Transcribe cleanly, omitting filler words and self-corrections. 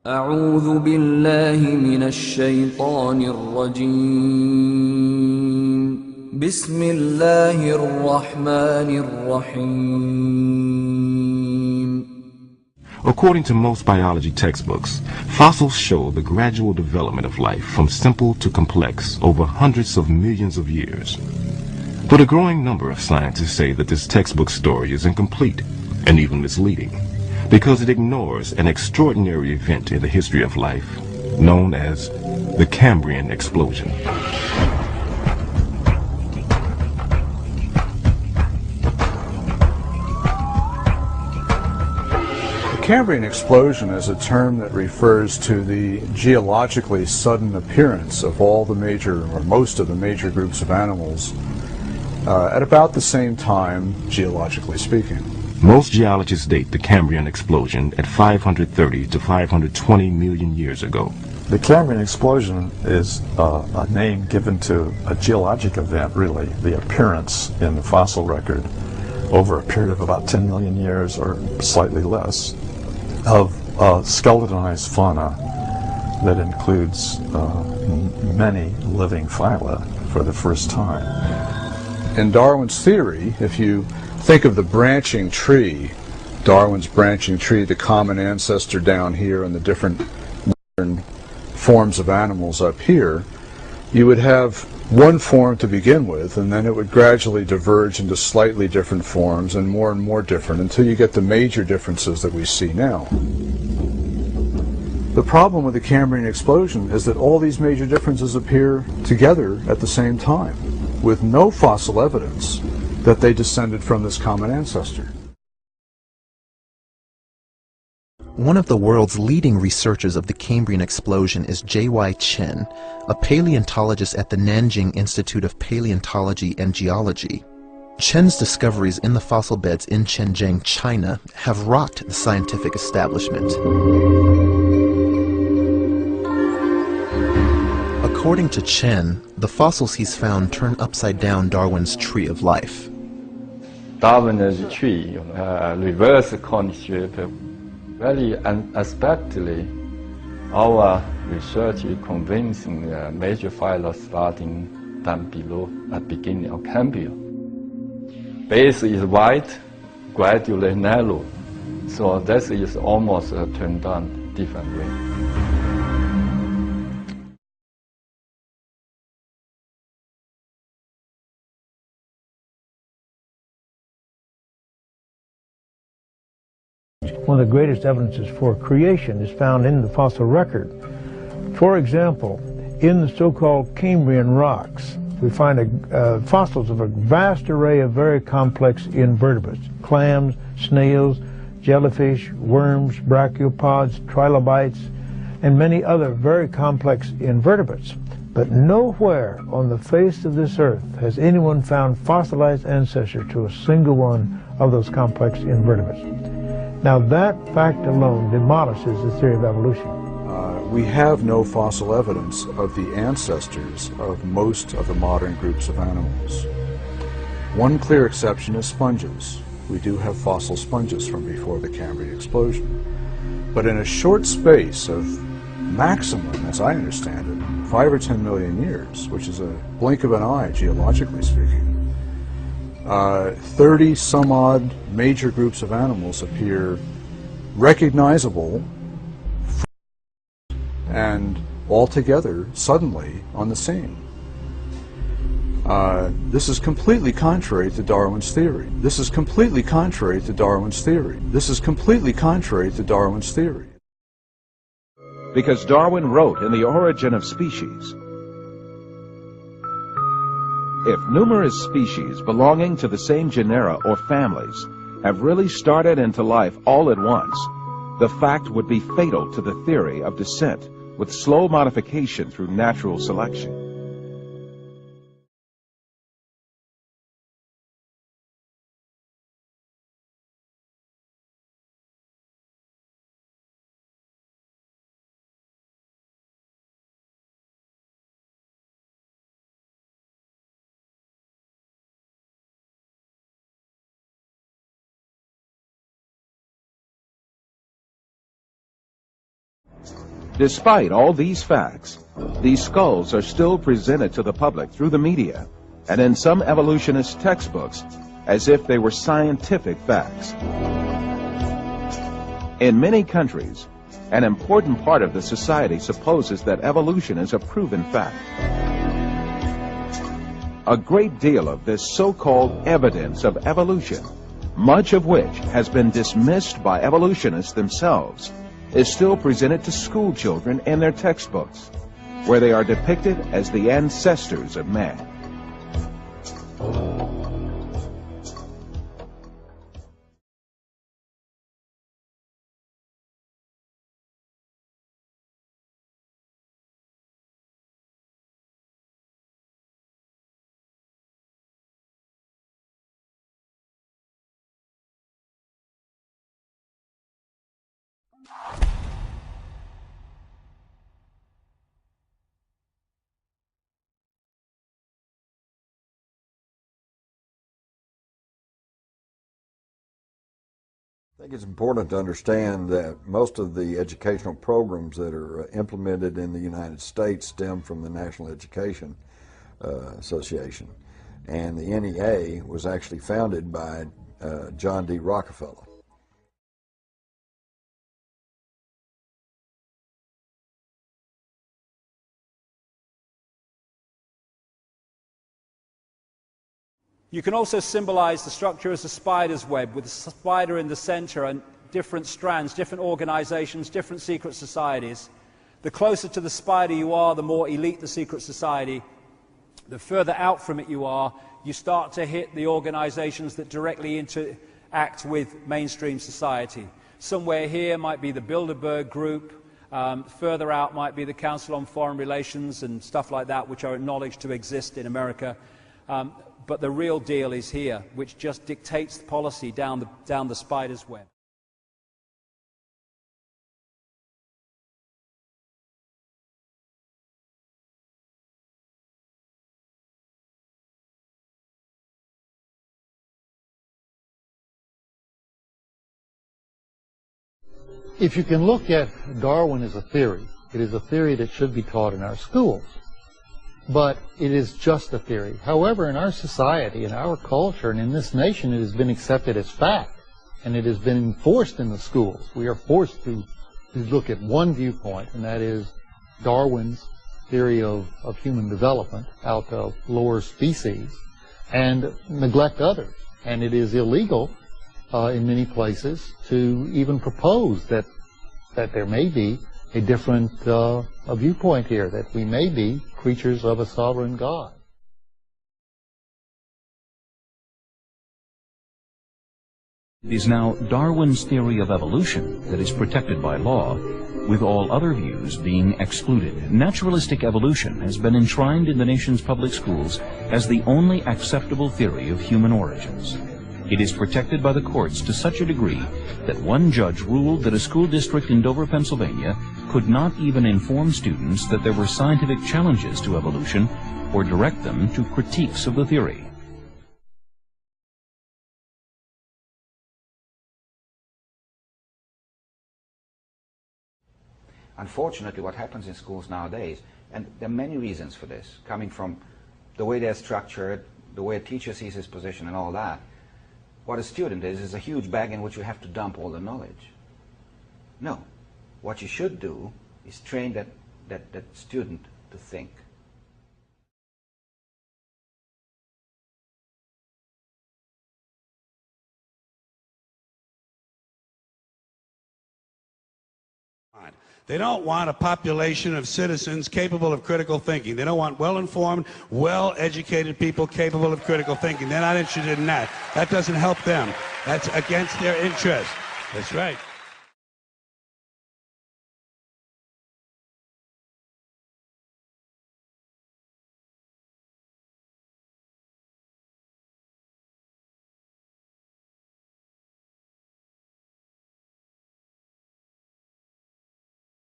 أعوذ بالله من الشيطان الرجيم بسم الله الرحمن الرحيم. According to most biology textbooks, fossils show the gradual development of life from simple to complex over hundreds of millions of years. But a growing number of scientists say that this textbook story is incomplete and even misleading, because it ignores an extraordinary event in the history of life known as the Cambrian explosion. The Cambrian explosion is a term that refers to the geologically sudden appearance of all the major, or most of the major groups of animals at about the same time, geologically speaking. Most geologists date the Cambrian explosion at 530 to 520 million years ago. The Cambrian explosion is a name given to a geologic event, really, the appearance in the fossil record over a period of about 10 million years or slightly less of skeletonized fauna that includes many living phyla for the first time. In Darwin's theory, if you think of the branching tree, Darwin's branching tree, the common ancestor down here and the different modern forms of animals up here, you would have one form to begin with, and then it would gradually diverge into slightly different forms and more different until you get the major differences that we see now. The problem with the Cambrian explosion is that all these major differences appear together at the same time, with no fossil evidence that they descended from this common ancestor. One of the world's leading researchers of the Cambrian explosion is J.Y. Chen, a paleontologist at the Nanjing Institute of Paleontology and Geology. Chen's discoveries in the fossil beds in Shenzhen, China, have rocked the scientific establishment. According to Chen, the fossils he's found turn upside down Darwin's tree of life. Darwin's tree reverse concept. Very unexpectedly, our research is convincing the major phyla starting down below at beginning of Cambrian. Base is wide, gradually narrow, so this is almost turned on different way. One of the greatest evidences for creation is found in the fossil record. For example, in the so-called Cambrian rocks, we find fossils of a vast array of very complex invertebrates: clams, snails, jellyfish, worms, brachiopods, trilobites, and many other very complex invertebrates. But nowhere on the face of this earth has anyone found fossilized ancestor to a single one of those complex invertebrates. Now that fact alone demolishes the theory of evolution. We have no fossil evidence of the ancestors of most of the modern groups of animals. One clear exception is sponges. We do have fossil sponges from before the Cambrian explosion. But in a short space of maximum, as I understand it, 5 or 10 million years, which is a blink of an eye, geologically speaking, 30 some odd major groups of animals appear recognizable and altogether suddenly on the scene. This is completely contrary to Darwin's theory. This is completely contrary to Darwin's theory. This is completely contrary to Darwin's theory. Because Darwin wrote in The Origin of Species, if numerous species belonging to the same genera or families have really started into life all at once, the fact would be fatal to the theory of descent with slow modification through natural selection. Despite all these facts, these skulls are still presented to the public through the media and in some evolutionist textbooks as if they were scientific facts. In many countries, an important part of the society supposes that evolution is a proven fact. A great deal of this so-called evidence of evolution, much of which has been dismissed by evolutionists themselves, is still presented to school children in their textbooks, where they are depicted as the ancestors of man. I think it's important to understand that most of the educational programs that are implemented in the United States stem from the National Education Association. And the NEA was actually founded by John D. Rockefeller. You can also symbolize the structure as a spider's web, with a spider in the center and different strands, different organizations, different secret societies. The closer to the spider you are, the more elite the secret society. The further out from it you are, you start to hit the organizations that directly interact with mainstream society. Somewhere here might be the Bilderberg Group, further out might be the Council on Foreign Relations and stuff like that, which are acknowledged to exist in America. But the real deal is here, which just dictates the policy down the spider's web. If you can look at Darwin as a theory, it is a theory that should be taught in our schools. But it is just a theory. However, in our society, in our culture, and in this nation, it has been accepted as fact, and it has been enforced in the schools. We are forced to look at one viewpoint, and that is Darwin's theory of human development out of lower species, and neglect others. And it is illegal in many places to even propose that there may be a different a viewpoint here, that we may be creatures of a sovereign God. It is now Darwin's theory of evolution that is protected by law, with all other views being excluded. Naturalistic evolution has been enshrined in the nation's public schools as the only acceptable theory of human origins. It is protected by the courts to such a degree that one judge ruled that a school district in Dover, Pennsylvania could not even inform students that there were scientific challenges to evolution or direct them to critiques of the theory. Unfortunately, what happens in schools nowadays, and there are many reasons for this, coming from the way they're structured, the way a teacher sees his position and all that, what a student is a huge bag in which you have to dump all the knowledge. No. What you should do is train that student to think. They don't want a population of citizens capable of critical thinking. They don't want well-informed, well-educated people capable of critical thinking. They're not interested in that. That doesn't help them. That's against their interest. That's right.